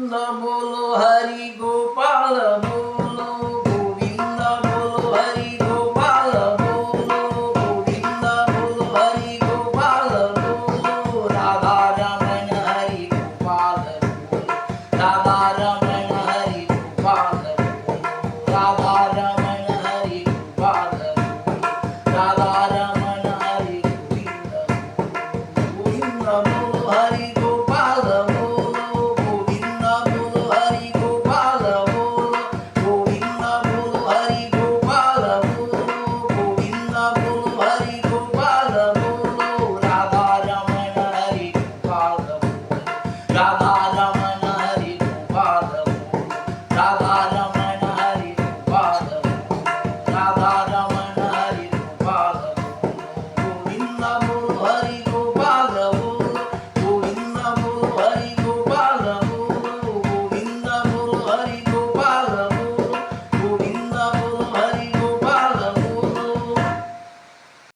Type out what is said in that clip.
गोविंद बोलो हरि गोपाल बोलो गोविंद बोलो हरि गोपाल बोलो गोविंद बोलो हरि गोपाल बोलो राधा रमण हरि गोपाल बोलो राधा रमण